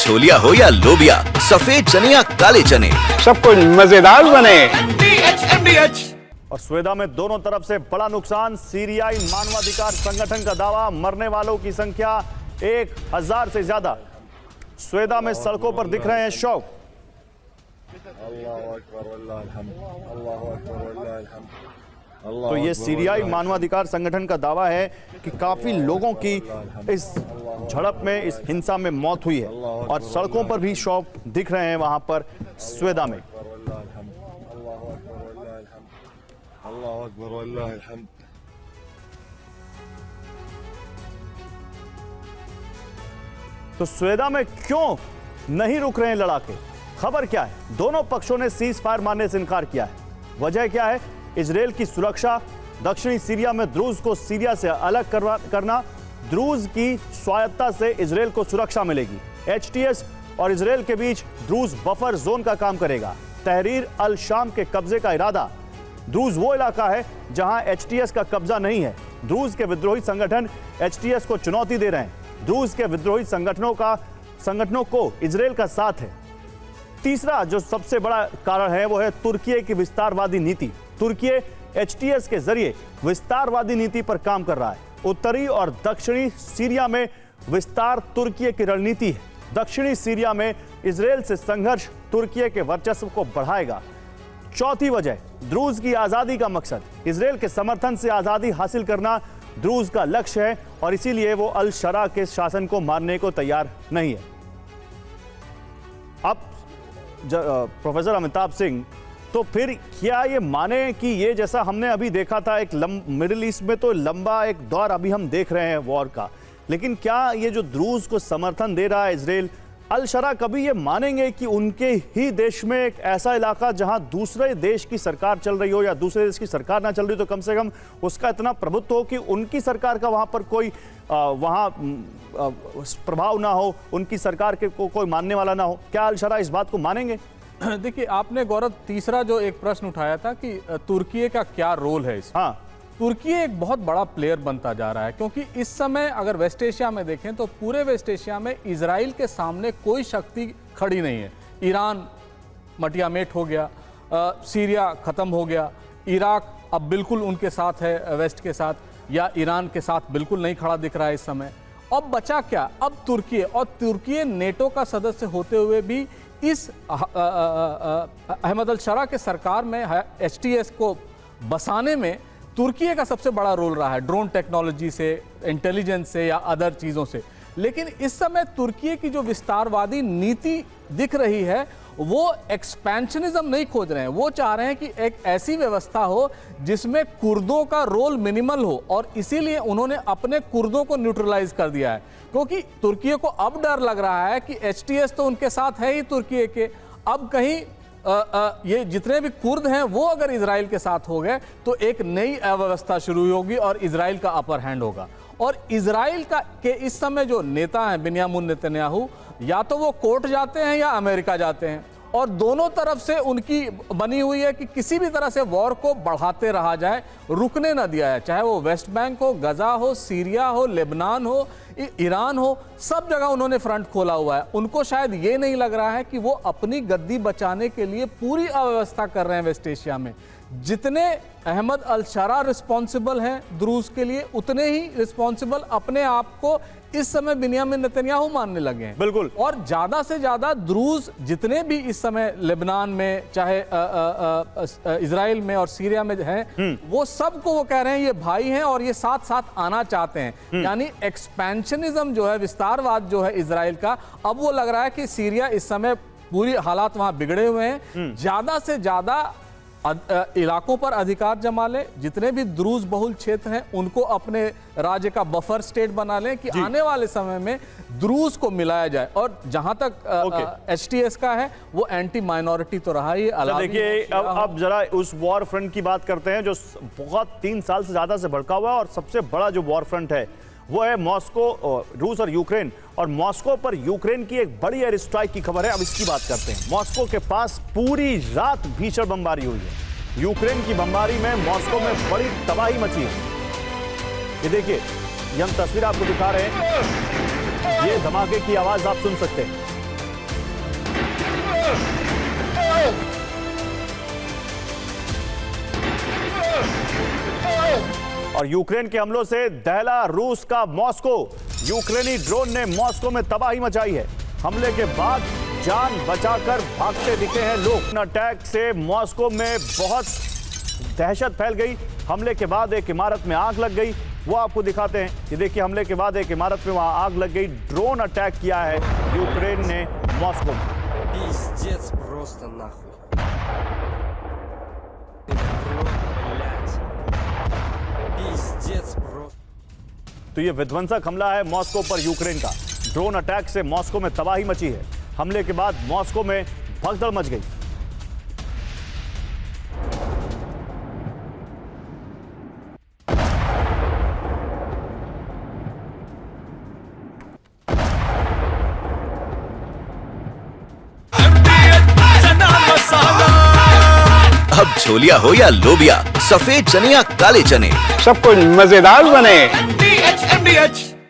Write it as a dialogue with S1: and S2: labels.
S1: छोलिया हो या लोबिया, सफेद चने या काले चने,
S2: सब कुछ मजेदार बने।
S3: और स्वेदा में दोनों तरफ से बड़ा नुकसान। सीरियाई मानवाधिकार संगठन का दावा, मरने वालों की संख्या 1000 से ज्यादा। स्वेदा में सड़कों पर दिख रहे हैं शव। तो ये सीरियाई मानवाधिकार संगठन का दावा है कि काफी लोगों की इस झड़प में, इस हिंसा में मौत हुई है और सड़कों पर भी शव दिख रहे हैं वहां पर स्वेदा में। तो स्वेदा में क्यों नहीं रुक रहे हैं लड़ाके? खबर क्या है? दोनों पक्षों ने सीज फायर मानने से इनकार किया है। वजह क्या है? इजराइल की सुरक्षा, दक्षिणी सीरिया में द्रूज को सीरिया से अलग करना, द्रूज की स्वायत्तता से इजराइल को सुरक्षा मिलेगी। एचटीएस और इजराइल के बीच द्रूज बफर जोन का काम करेगा। तहरीर अल शाम के कब्जे का इरादा। द्रूज वो इलाका है जहां एचटीएस का कब्जा नहीं है। द्रूज के विद्रोही संगठन एचटीएस को चुनौती दे रहे हैं। द्रूज के विद्रोही संगठनों को इजराइल का साथ है। तीसरा जो सबसे बड़ा कारण है वो है तुर्की की विस्तारवादी नीति। तुर्की एचटीएस के जरिए विस्तारवादी नीति पर काम कर रहा है। उत्तरी और दक्षिणी सीरिया में विस्तार तुर्की की रणनीति है। दक्षिणी सीरिया में इजराइल से संघर्ष तुर्की के वर्चस्व को बढ़ाएगा। चौथी वजह, द्रूज की आजादी का मकसद। इजराइल के समर्थन से आजादी हासिल करना द्रूज का लक्ष्य है और इसीलिए वो अल शरा के शासन को मारने को तैयार नहीं है। अब प्रोफेसर अमिताभ सिंह, तो फिर क्या ये माने कि ये जैसा हमने अभी देखा था एक मिडिल ईस्ट में, तो लंबा एक दौर अभी हम देख रहे हैं वॉर का, लेकिन क्या ये जो द्रूज को समर्थन दे रहा है इजराइल, अल शरा कभी ये मानेंगे कि उनके ही देश में एक ऐसा इलाका जहां दूसरे देश की सरकार चल रही हो या दूसरे देश की सरकार ना चल रही तो कम से कम उसका इतना प्रभुत्व हो कि उनकी सरकार का वहां पर कोई वहां प्रभाव ना हो, उनकी सरकार के को कोई मानने वाला ना हो? क्या अल शरा इस बात को मानेंगे?
S4: देखिए, आपने गौरव तीसरा जो एक प्रश्न उठाया था कि तुर्की का क्या रोल है इसमें।
S3: हाँ,
S4: तुर्की एक बहुत बड़ा प्लेयर बनता जा रहा है, क्योंकि इस समय अगर वेस्ट एशिया में देखें तो पूरे वेस्ट एशिया में इजराइल के सामने कोई शक्ति खड़ी नहीं है। ईरान मटियामेट हो गया, सीरिया खत्म हो गया, इराक अब बिल्कुल उनके साथ है वेस्ट के साथ, या ईरान के साथ बिल्कुल नहीं खड़ा दिख रहा है इस समय। अब बचा क्या? अब तुर्की, और तुर्की नेटो का सदस्य होते हुए भी इस अहमद अल शरा के सरकार में एचटीएस को बसाने में तुर्की का सबसे बड़ा रोल रहा है, ड्रोन टेक्नोलॉजी से, इंटेलिजेंस से या अदर चीज़ों से। लेकिन इस समय तुर्की की जो विस्तारवादी नीति दिख रही है वो एक्सपेंशनिज्म नहीं खोज रहे हैं। वो चाह रहे हैं कि एक ऐसी व्यवस्था हो जिसमें कुर्दों का रोल मिनिमल हो, और इसीलिए उन्होंने अपने कुर्दों को न्यूट्रलाइज कर दिया है। क्योंकि तुर्की को अब डर लग रहा है कि एचटीएस तो उनके साथ है ही तुर्की के, अब कहीं ये जितने भी कुर्द हैं वो अगर इजराइल के साथ हो गए तो एक नई अव्यवस्था शुरू होगी और इजराइल का अपर हैंड होगा। और इजराइल का के इस समय जो नेता हैं बेन्यामिन नेतन्याहू, या तो वो कोर्ट जाते हैं या अमेरिका जाते हैं, और दोनों तरफ से उनकी बनी हुई है कि किसी भी तरह से वॉर को बढ़ाते रहा जाए, रुकने ना दिया है। चाहे वो वेस्ट बैंक हो, गजा हो, सीरिया हो, लेबनान हो, ईरान हो, सब जगह उन्होंने फ्रंट खोला हुआ है। उनको शायद ये नहीं लग रहा है कि वो अपनी गद्दी बचाने के लिए पूरी अव्यवस्था कर रहे हैं वेस्ट एशिया में। जितने अहमद अल शरा रिस्पॉन्सिबल हैं द्रूज के लिए, उतने ही रिस्पॉन्सिबल अपने आप को इस समय बेन्यामिन नेतन्याहू मानने लगे हैं।
S3: बिल्कुल।
S4: और ज्यादा से ज्यादा द्रूज जितने भी इस समय लेबनान में, चाहे इजराइल में और सीरिया में हैं, वो सबको वो कह रहे हैं ये भाई हैं और ये साथ साथ आना चाहते हैं। यानी एक्सपेंशनिज्म जो है, विस्तारवाद जो है इजराइल का, अब वो लग रहा है कि सीरिया इस समय पूरी हालात वहां बिगड़े हुए हैं, ज्यादा से ज्यादा इलाकों पर अधिकार जमा ले, जितने भी द्रूज बहुल क्षेत्र हैं उनको अपने राज्य का बफर स्टेट बना लें कि आने वाले समय में द्रूज को मिलाया जाए। और जहां तक एचटीएस का है वो एंटी माइनॉरिटी तो रहा ही।
S3: देखिए, अब जरा उस वॉर फ्रंट की बात करते हैं जो बहुत 3 साल से ज्यादा से भड़का हुआ है, और सबसे बड़ा जो वॉर फ्रंट है वो है मॉस्को, रूस और यूक्रेन। और मॉस्को पर यूक्रेन की एक बड़ी एयर स्ट्राइक की खबर है, अब इसकी बात करते हैं। मॉस्को के पास पूरी रात भीषण बमबारी हुई है। यूक्रेन की बमबारी में मॉस्को में बड़ी तबाही मची है। ये देखिए, ये हम तस्वीर आपको दिखा रहे हैं, ये धमाके की आवाज आप सुन सकते हैं। और यूक्रेन के हमलों से दहला रूस का मॉस्को। यूक्रेनी ड्रोन ने मॉस्को में तबाही मचाई है। हमले के बाद जान बचाकर भागते दिखे हैं लोग। अटैक से मॉस्को में बहुत दहशत फैल गई। हमले के बाद एक इमारत में आग लग गई, वो आपको दिखाते हैं। ये देखिए, हमले के बाद एक इमारत में वहां आग लग गई। ड्रोन अटैक किया है यूक्रेन ने मॉस्को में।
S5: Пиздец просто нахуй. Блять. Пиздец просто.
S3: तो ये विध्वंसक हमला है मॉस्को पर यूक्रेन का। ड्रोन अटैक से मॉस्को में तबाही मची है। हमले के बाद मॉस्को में भगदड़ मच गई।
S1: अब छोलिया हो या लोबिया, सफेद चने या काले चने,
S2: सब कुछ मजेदार बने।
S1: MDH